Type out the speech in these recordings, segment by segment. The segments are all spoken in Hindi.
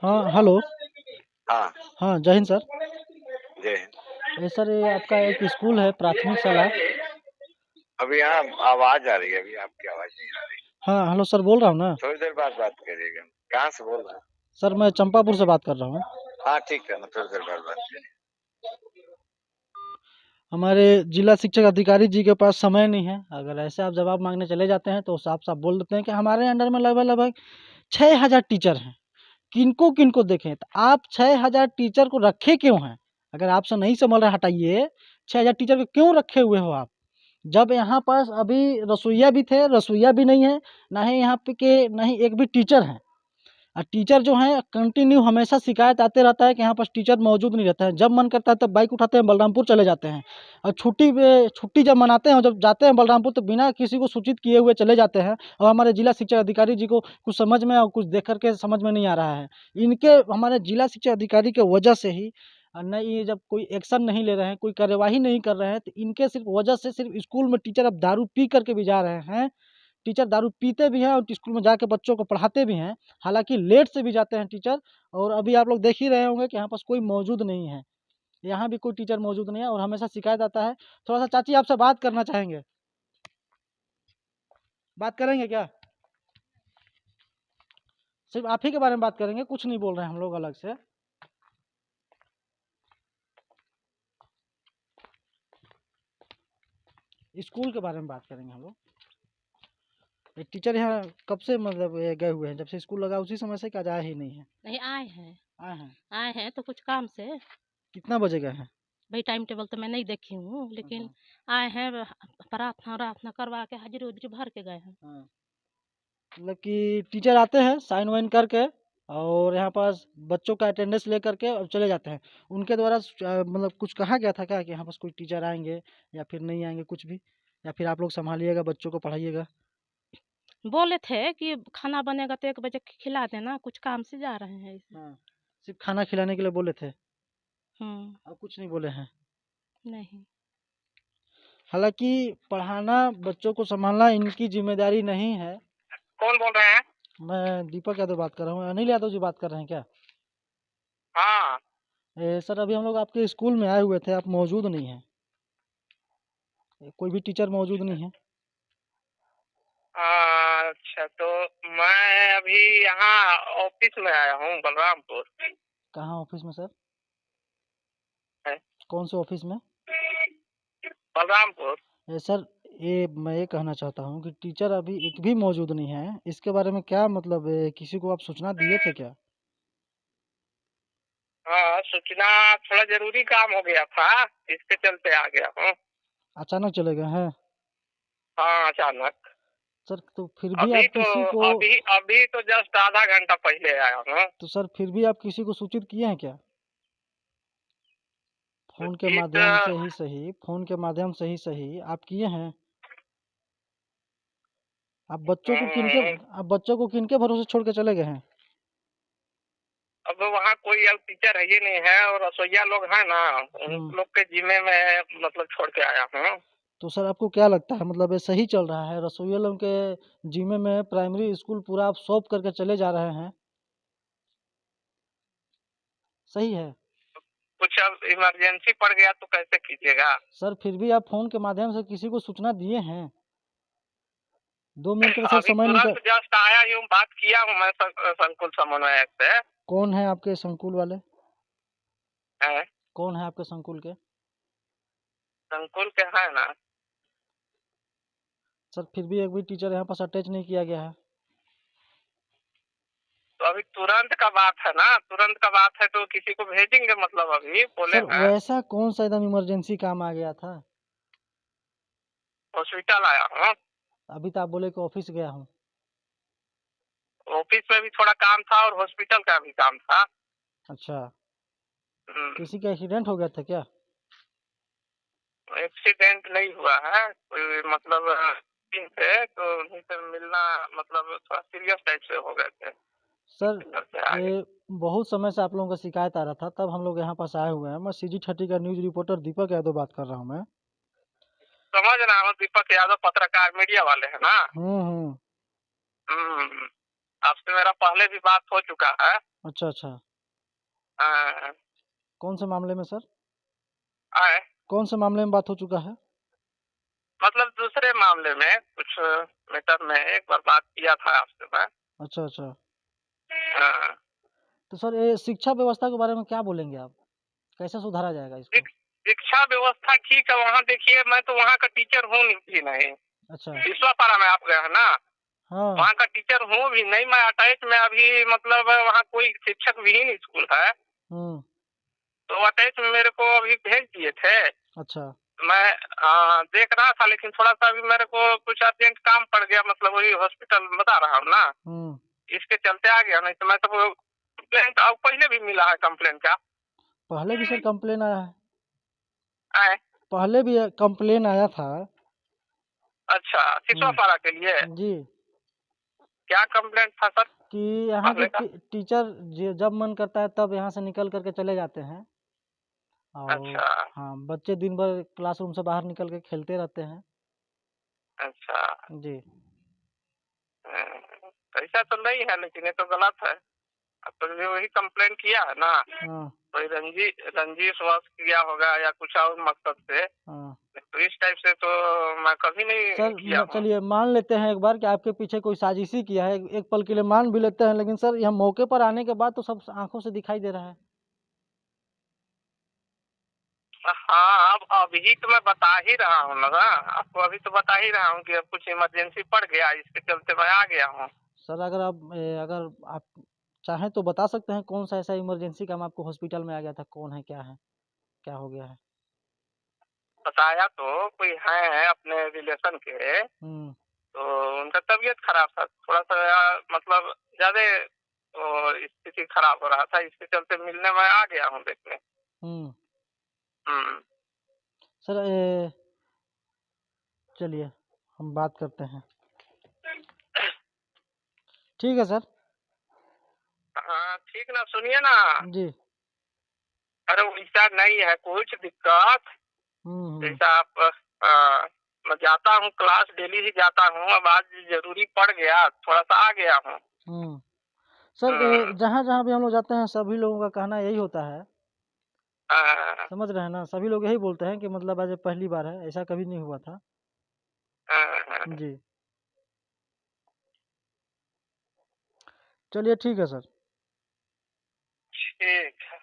हाँ, हेलो। हाँ, हाँ, जय हिंद सर। जय हिंद। सर ये आपका एक स्कूल है प्राथमिक शाला। अभी यहाँ आवाज़ आ रही है, अभी आपकी आवाज़ नहीं आ रही। हाँ, हेलो सर बोल रहा हूँ ना। थोड़ी देर बाद बात करिएगा। कहाँ से बोल रहे हैं? सर मैं चंपापुर से बात कर रहा हूँ। हाँ, ठीक है ना, थोड़ी देर बाद बात करिए। हमारे जिला शिक्षक अधिकारी जी के पास समय नहीं है। अगर ऐसे आप जवाब माँगने चले जाते हैं तो साफ-साफ बोल देते हैं कि हमारे अंडर में लगभग-लगभग 6000 टीचर हैं। किनको-किनको देखें? तो आप 6000 टीचर को रखे क्यों हैं? अगर आपसे नहीं संभल रहा हटाइए, 6000 टीचर को क्यों रखे हुए हो आप? जब यहाँ पास अभी रसोइया भी थे, रसोइया भी नहीं है, ना ही यहाँ पे के ना ही एक भी टीचर हैं। टीचर जो हैं कंटिन्यू हमेशा शिकायत आते रहता है कि यहाँ पास टीचर मौजूद नहीं रहता है। जब मन करता है तब बाइक उठाते हैं बलरामपुर चले जाते हैं और छुट्टी जब मनाते हैं और जब जाते हैं बलरामपुर तो बिना किसी को सूचित किए हुए चले जाते हैं और हमारे जिला शिक्षा अधिकारी जी को कुछ समझ में और कुछ देख कर के समझ में नहीं आ रहा है। इनके हमारे जिला शिक्षा अधिकारी के वजह से ही नहीं ये जब कोई एक्शन नहीं ले रहे हैं, कोई कार्यवाही नहीं कर रहे हैं तो इनके सिर्फ वजह से सिर्फ स्कूल में टीचर अब दारू पी करके भी जा रहे हैं। टीचर दारू पीते भी हैं और स्कूल में जाके बच्चों को पढ़ाते भी हैं। हालाँकि लेट से भी जाते हैं टीचर और अभी आप लोग देख ही रहे होंगे कि यहाँ पास कोई मौजूद नहीं है। यहाँ भी कोई टीचर मौजूद नहीं है और हमेशा शिकायत आता है। थोड़ा-सा चाची आपसे बात करना चाहेंगे। बात करेंगे क्या? सिर्फ़ आप ही के बारे में बात करेंगे, कुछ नहीं बोल रहे हैं हम लोग अलग से। स्कूल के बारे में बात करेंगे हम लोग। ये टीचर यहाँ कब से मतलब ये गए हुए हैं? जब से स्कूल लगा उसी समय से कि आज आए ही नहीं हैं? नहीं आए हैं। आए हैं। आए हैं तो कुछ काम से। कितना बजे गए हैं? भाई टाइम टेबल तो मैं नहीं देखी हूँ, लेकिन हाँ, आए हैं प्रार्थना वार्थना करवा के हाजिरी उजरी भर के गए हैं। हाँ। मतलब कि टीचर आते हैं साइन वाइन करके और यहाँ पास बच्चों का अटेंडेंस ले करके और चले जाते हैं। उनके द्वारा मतलब कुछ कहा गया था क्या कि यहाँ पास कोई टीचर आएँगे या फिर नहीं आएँगे कुछ भी? या फिर आप लोग सँभालिएगा बच्चों को पढ़ाइएगा? बोले थे कि खाना बनेगा तो 1 बजे खिला देना, कुछ काम से जा रहे हैं इसे। हाँ, सिर्फ़ खाना खिलाने के लिए बोले थे हम्म। और कुछ नहीं बोले हैं। नहीं। हालाँकि पढ़ाना, बच्चों को सँभालना इनकी ज़िम्मेदारी नहीं है। कौन बोल रहे हैं? मैं दीपक यादव बात कर रहा हूँ। अनिल यादव जी बात कर रहे हैं क्या? हाँ। सर अभी हम लोग आपके स्कूल में आए हुए थे, आप मौजूद नहीं हैं। कोई भी टीचर मौजूद नहीं है। अच्छा, तो मैं अभी यहाँ ऑफिस में आया हूँ बलरामपुर। कहाँ ऑफ़िस में सर? है, कौन से ऑफ़िस में? बलरामपुर। सर ये मैं ये कहना चाहता हूँ कि टीचर अभी एक भी मौजूद नहीं है। इसके बारे में क्या मतलब किसी को आप सूचना दिए थे क्या? हाँ, सूचना थोड़ा जरूरी काम हो गया था, इसके चलते आ गया हूँ। अचानक चले गए हैं? हाँ, अचानक। सर तो फिर भी आप किसी को अभी तो जस्ट आधा घंटा पहले आया हूँ। तो सर फिर भी आप किसी को सूचित किए हैं क्या? फ़ोन के सूचित माध्यम से ही सही फ़ोन के माध्यम से ही सही आप किए हैं? आप बच्चों को किनके भरोसे छोड़ के चले गए हैं? अब वहाँ कोई अब टीचर है ही नहीं है और रसोइया लोग हैं ना, उन हुँ। लोग के जिम्मे में मतलब छोड़ के आया हूँ। तो सर आपको क्या लगता है मतलब ये सही चल रहा है? रसोइया लोग के ज़िम्मे में प्राइमरी स्कूल पूरा आप सौंप करके चले जा रहे हैं, सही है? कुछ अब इमरजेंसी पड़ गया तो कैसे कीजिएगा? सर फिर भी आप फ़ोन के माध्यम से किसी को सूचना दिए हैं। 2 मिनट के लिए सर अभी समय निकाल तुरंत जस्ट आया ही हूँ, बात किया हूँ मैं संकुल समन्वयक से। कौन है आपके संकुल वाले? हैं? कौन है आपके संकुल के? संकुल के है ना। सर फिर भी एक भी टीचर यहाँ पास अटैच नहीं किया गया है। तो अभी तुरंत का बात है ना, तुरंत का बात है तो किसी को भेजेंगे, मतलब अभी बोले सर हैं। वैसा कौन-सा एकदम इमरजेंसी काम आ गया था? हॉस्पिटल आया हूँ। अभी तो आप बोले कि ऑफ़िस गया हूँ। ऑफिस में भी थोड़ा काम था और हॉस्पिटल का भी काम था। अच्छा, हम्म, किसी का एक्सीडेंट हो गया था क्या? एक्सीडेंट नहीं हुआ है कोई, मतलब से तो उन्हीं से मिलना, मतलब थोड़ा सीरियस टाइप से हो गए थे। सर इधर से आगे ये बहुत समय से आप लोगों का शिकायत आ रहा था, तब हम लोग यहाँ पास आए हुए हैं। मैं CG30 का न्यूज़ रिपोर्टर दीपक यादव बात कर रहा हूँ मैं। समझ रहा हूँ, दीपक यादव पत्रकार मीडिया वाले हैं ना। हुँ, हुँ। हम्म, आपसे मेरा पहले भी बात हो चुका है। अच्छा अच्छा। हाँ, कौन से मामले में सर? आए कौन से मामले में बात हो चुका है? मतलब दूसरे मामले में कुछ मैटर में एक बार बात किया था आपसे मैं। अच्छा अच्छा। हाँ, तो सर ये शिक्षा व्यवस्था के बारे में क्या बोलेंगे आप? कैसे सुधारा जाएगा इसको? शिक्षा व्यवस्था ठीक है। वहाँ देखिए, मैं तो वहाँ का टीचर हूँ नहीं। अच्छा। ईश्वरपाड़ा में आप गए हैं ना, हाँ। वहाँ का टीचर हूँ भी नहीं। मैं अटैच में अभी मतलब वहाँ कोई शिक्षक विहीन स्कूल है, तो अटैच में मेरे को अभी भेज दिए थे। अच्छा। मैं देख रहा था, लेकिन थोड़ा सा अभी मेरे को कुछ अर्जेंट काम पड़ गया, मतलब वही हॉस्पिटल बता रहा हूँ ना, इसके चलते आ गया। नहीं तो मैं तो कंप्लेंट अब पहले भी मिला है कंप्लेंट का। पहले भी सर कंप्लेन आया है? आए? पहले भी कंप्लेन आया था। अच्छा, सिसोपारा के लिए जी। क्या कंप्लेंट था सर? कि यहाँ के पहले का? टीचर जब मन करता है तब यहाँ से निकल करके चले जाते हैं, और अच्छा हाँ बच्चे दिन भर क्लासरूम से बाहर निकल के खेलते रहते हैं। अच्छा। जी। ऐसा तो नहीं है, लेकिन ये तो गलत है। अब तो जो वही कंप्लेंट किया है ना, हाँ कोई रंजिश वश किया होगा या कुछ और मकसद से। हाँ। तो इस टाइप से तो मैं कभी नहीं किया सर हूँ। चलिए मान लेते हैं एक बार कि आपके पीछे कोई साजिशी किया है, एक पल के लिए मान भी लेते हैं, लेकिन सर यह मौके पर आने के बाद तो सब आंखों से दिखाई दे रहा है। हाँ, अब अभी तो मैं बता ही रहा हूँ ना, आपको अभी तो बता ही रहा हूँ कि अब कुछ इमरजेंसी पड़ गया, इसके चलते मैं आ गया हूँ। सर अगर आप चाहें तो बता सकते हैं कौन सा ऐसा इमरजेंसी काम आपको हॉस्पिटल में आ गया था, कौन है, क्या है, क्या हो गया है? बताया तो कोई है अपने रिलेशन के, तो उनका तबीयत खराब था थोड़ा सा, मतलब ज्यादा स्थिति खराब हो रहा था, इसके चलते मिलने में आ गया हूँ देखने। सर चलिए हम बात करते हैं, ठीक है सर? हाँ ठीक ना, सुनिए ना। जी। अरे वैसा नहीं है कुछ दिक्कत। जैसा आप मैं जाता हूँ क्लास, डेली ही जाता हूँ, अब आज जरूरी पड़ गया, थोड़ा सा आ गया हूँ। सर जहाँ जहाँ भी हम लोग जाते हैं सभी लोगों का कहना यही होता है, समझ रहे हैं ना? सभी लोग यही बोलते हैं कि मतलब आज पहली बार है, ऐसा कभी नहीं हुआ था। जी। चलिए ठीक है सर। ठीक है।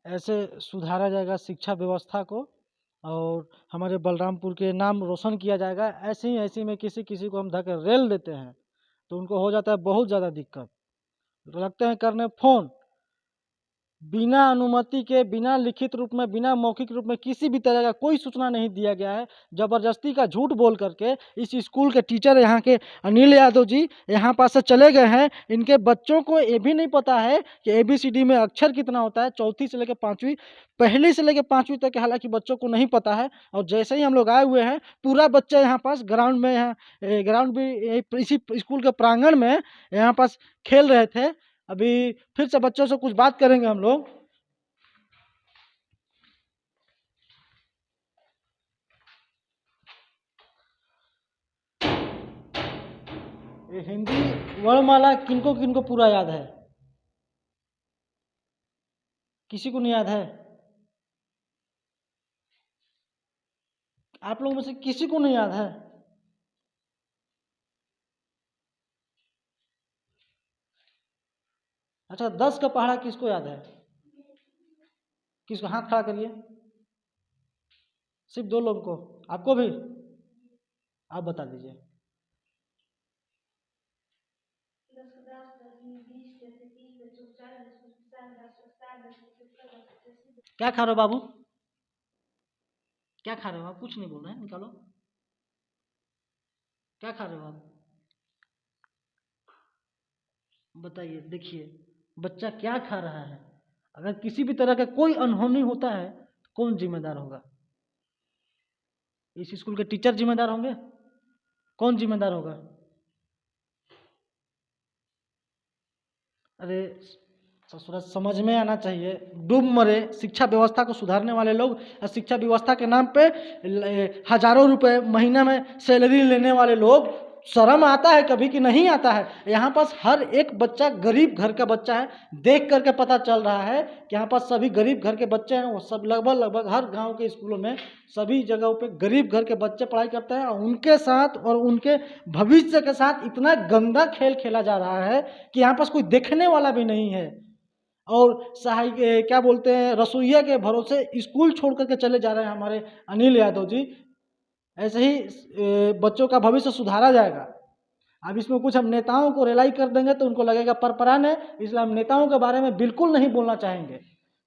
ऐसे सुधारा जाएगा शिक्षा व्यवस्था को, और हमारे बलरामपुर के नाम रोशन किया जाएगा। ऐसे में किसी किसी को हम धक्के रेल देते हैं तो उनको हो जाता है बहुत ज़्यादा दिक्कत, लगते हैं करने फ़ोन, बिना अनुमति के, बिना लिखित रूप में, बिना मौखिक रूप में किसी भी तरह का कोई सूचना नहीं दिया गया है। ज़बरदस्ती का झूठ बोल करके इस स्कूल के टीचर यहाँ के अनिल यादव जी यहाँ पास से चले गए हैं। इनके बच्चों को ये भी नहीं पता है कि ABCD में अक्षर कितना होता है, चौथी से लेकर पाँचवीं, पहली से लेकर पाँचवीं तक हालांकि बच्चों को नहीं पता है। और जैसे ही हम लोग आए हुए हैं, पूरा बच्चा यहाँ पास ग्राउंड में, यहाँ ग्राउंड भी इसी स्कूल के प्रांगण में यहाँ पास खेल रहे थे। अभी फिर से बच्चों से कुछ बात करेंगे हम लोग। ये हिंदी वर्णमाला किनको किनको पूरा याद है? किसी को नहीं याद है? आप लोगों में से किसी को नहीं याद है? अच्छा 10 का पहाड़ा किसको याद है? किसको? हाथ खड़ा करिए। सिर्फ 2 लोग को? आपको भी? आप बता दीजिए। क्या खा रहे हो बाबू? क्या खा रहे हो आप? कुछ नहीं बोल रहे हैं, निकालो। क्या खा रहे हो आप? बताइए, देखिए बच्चा क्या खा रहा है। अगर किसी भी तरह का कोई अनहोनी होता है तो कौन जिम्मेदार होगा? इस स्कूल के टीचर जिम्मेदार होंगे? कौन जिम्मेदार होगा? अरे ससुरा समझ में आना चाहिए। डूब मरे शिक्षा व्यवस्था को सुधारने वाले लोग और शिक्षा व्यवस्था के नाम पे हजारों रुपए महीना में सैलरी लेने वाले लोग शर्म आता है कभी कि नहीं आता है? यहाँ पास हर एक बच्चा गरीब घर का बच्चा है। देख करके पता चल रहा है कि यहाँ पास सभी गरीब घर के बच्चे हैं। वो सब लगभग हर गांव के स्कूलों में सभी जगहों पे गरीब घर के बच्चे पढ़ाई करते हैं, और उनके साथ और उनके भविष्य के साथ इतना गंदा खेल खेला जा रहा है कि यहाँ पास कोई देखने वाला भी नहीं है। और सहाय क्या बोलते हैं, रसोइया के भरोसे स्कूल छोड़ करके चले जा रहे हैं हमारे अनिल यादव जी। ऐसे ही बच्चों का भविष्य सुधारा जाएगा। अब इसमें कुछ हम नेताओं को रिलाई कर देंगे तो उनको लगेगा परपरान है, इसलिए हम नेताओं के बारे में बिल्कुल नहीं बोलना चाहेंगे,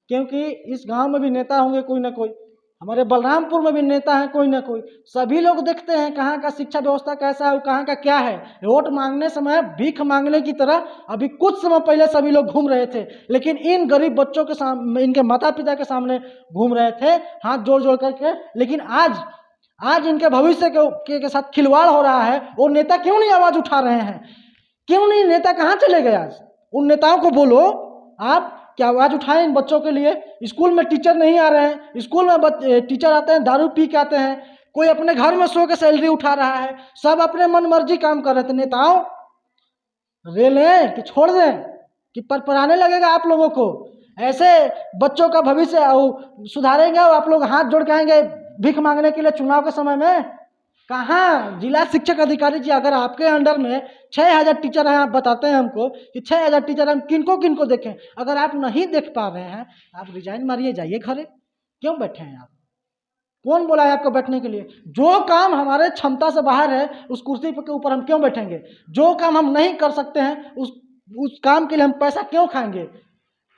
क्योंकि इस गांव में भी नेता होंगे कोई ना कोई, हमारे बलरामपुर में भी नेता है कोई ना कोई। सभी लोग देखते हैं कहाँ का शिक्षा व्यवस्था कैसा है, कहाँ का क्या है। वोट मांगने समय भीख मांगने की तरह अभी कुछ समय पहले सभी लोग घूम रहे थे, लेकिन इन गरीब बच्चों के सामने, इनके माता पिता के सामने घूम रहे थे हाथ जोड़ जोड़ करके। लेकिन आज इनके भविष्य के साथ खिलवाड़ हो रहा है। वो नेता क्यों नहीं आवाज उठा रहे हैं? क्यों नहीं? नेता कहाँ चले गए? आज उन नेताओं को बोलो आप क्या आवाज उठाएं इन बच्चों के लिए। स्कूल में टीचर नहीं आ रहे हैं, स्कूल में टीचर आते हैं दारू पी के आते हैं, कोई अपने घर में सो के सैलरी उठा रहा है, सब अपने मन मर्जी काम कर रहे थे। नेताओं रे लें कि छोड़ दें कि परपराने लगेगा आप लोगों को? ऐसे बच्चों का भविष्य सुधारेंगे और आप लोग हाथ जोड़ के आएंगे भीख मांगने के लिए चुनाव के समय में? कहाँ? जिला शिक्षक अधिकारी जी, अगर आपके अंडर में 6000 टीचर हैं, आप बताते हैं हमको कि 6000 टीचर हम किनको किनको देखें। अगर आप नहीं देख पा रहे हैं आप रिजाइन मारिए, जाइए घरे। क्यों बैठे हैं आप? कौन बोला है आपको बैठने के लिए? जो काम हमारे क्षमता से बाहर है उस कुर्सी के ऊपर हम क्यों बैठेंगे? जो काम हम नहीं कर सकते हैं उस काम के लिए हम पैसा क्यों खाएंगे?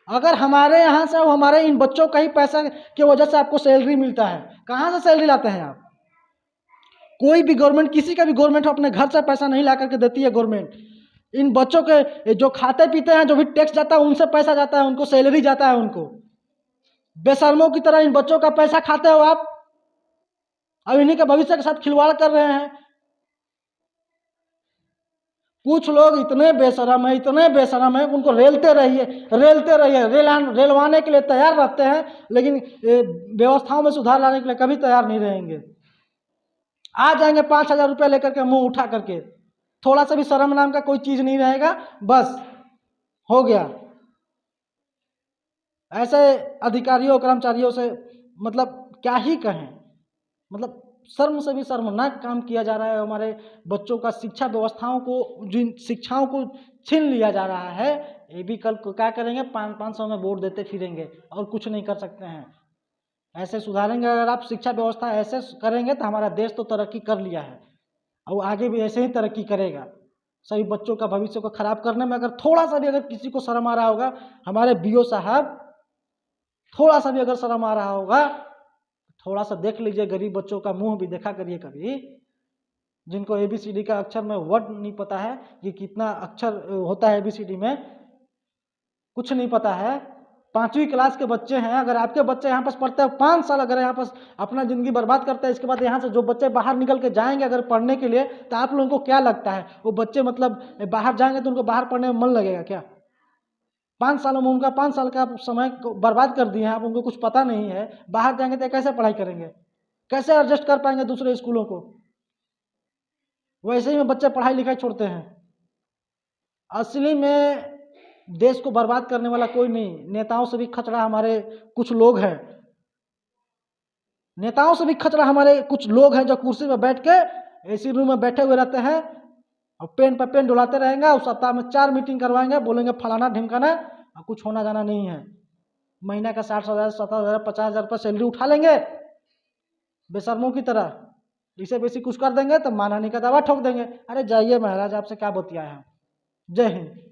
अगर हमारे यहाँ से हमारे इन बच्चों का ही पैसा की वजह से आपको सैलरी मिलता है, कहाँ से सैलरी लाते हैं आप? कोई भी गवर्नमेंट, किसी का भी गवर्नमेंट अपने घर से पैसा नहीं ला करके देती है गवर्नमेंट। इन बच्चों के जो खाते पीते हैं, जो भी टैक्स जाता है उनसे पैसा जाता है, उनको सैलरी जाता है उनको। बेशर्मों की तरह इन बच्चों का पैसा खाते हो आप, अब इन्हीं के भविष्य के साथ खिलवाड़ कर रहे हैं। कुछ लोग इतने बेशरम है उनको रेलते रहिए, रेलवाने के लिए तैयार रहते हैं, लेकिन व्यवस्थाओं में सुधार लाने के लिए कभी तैयार नहीं रहेंगे। आ जाएंगे 5000 रुपया लेकर के मुंह उठा करके, थोड़ा सा भी शर्म नाम का कोई चीज नहीं रहेगा, बस हो गया। ऐसे अधिकारियों कर्मचारियों से मतलब क्या ही कहें, मतलब शर्म से भी शर्मनाक काम किया जा रहा है। हमारे बच्चों का शिक्षा व्यवस्थाओं को, जिन शिक्षाओं को छीन लिया जा रहा है। ये भी कल को क्या करेंगे? 500 में वोट देते फिरेंगे और कुछ नहीं कर सकते हैं। ऐसे सुधारेंगे अगर आप शिक्षा व्यवस्था ऐसे करेंगे तो हमारा देश तो तरक्की कर लिया है और आगे भी ऐसे ही तरक्की करेगा। सभी बच्चों का भविष्य को खराब करने में अगर थोड़ा सा भी अगर किसी को शर्म आ रहा होगा, हमारे बीओ साहब, थोड़ा सा भी अगर शर्म आ रहा होगा, थोड़ा सा देख लीजिए, गरीब बच्चों का मुंह भी देखा करिए कभी। जिनको ABCD का अक्षर में वर्ड नहीं पता है कि कितना अक्षर होता है ABCD में, कुछ नहीं पता है। 5वीं क्लास के बच्चे हैं, अगर आपके बच्चे यहाँ पास पढ़ते हैं 5 साल, अगर यहाँ पास अपना जिंदगी बर्बाद करते हैं, इसके बाद यहाँ से जो बच्चे बाहर निकल के जाएंगे अगर पढ़ने के लिए, तो आप लोगों को क्या लगता है वो बच्चे मतलब बाहर जाएंगे तो उनको बाहर पढ़ने में मन लगेगा क्या? 5 सालों में उनका 5 साल का समय बर्बाद कर दिए हैं आप, उनको कुछ पता नहीं है। बाहर जाएंगे तो कैसे पढ़ाई करेंगे? कैसे एडजस्ट कर पाएंगे दूसरे स्कूलों को? वैसे ही में बच्चे पढ़ाई लिखाई छोड़ते हैं। असली में देश को बर्बाद करने वाला कोई नहीं, नेताओं से भी खचड़ा हमारे कुछ लोग हैं। नेताओं से भी खचड़ा हमारे कुछ लोग हैं जो कुर्सी पर बैठ के एसी रूम में बैठे हुए रहते हैं और पेन पर पेन डुलाते रहेंगे और सप्ताह में 4 मीटिंग करवाएंगे, बोलेंगे फलाना ढिमकाना, और कुछ होना जाना नहीं है। महीना का 60,000, 70,000, 50,000 रुपये सैलरी उठा लेंगे बेशर्मों की तरह। इसे बेसी कुछ कर देंगे तो मानहानि का दावा ठोक देंगे। अरे जाइए महाराज, आपसे क्या बतियाए हैं। जय हिंद।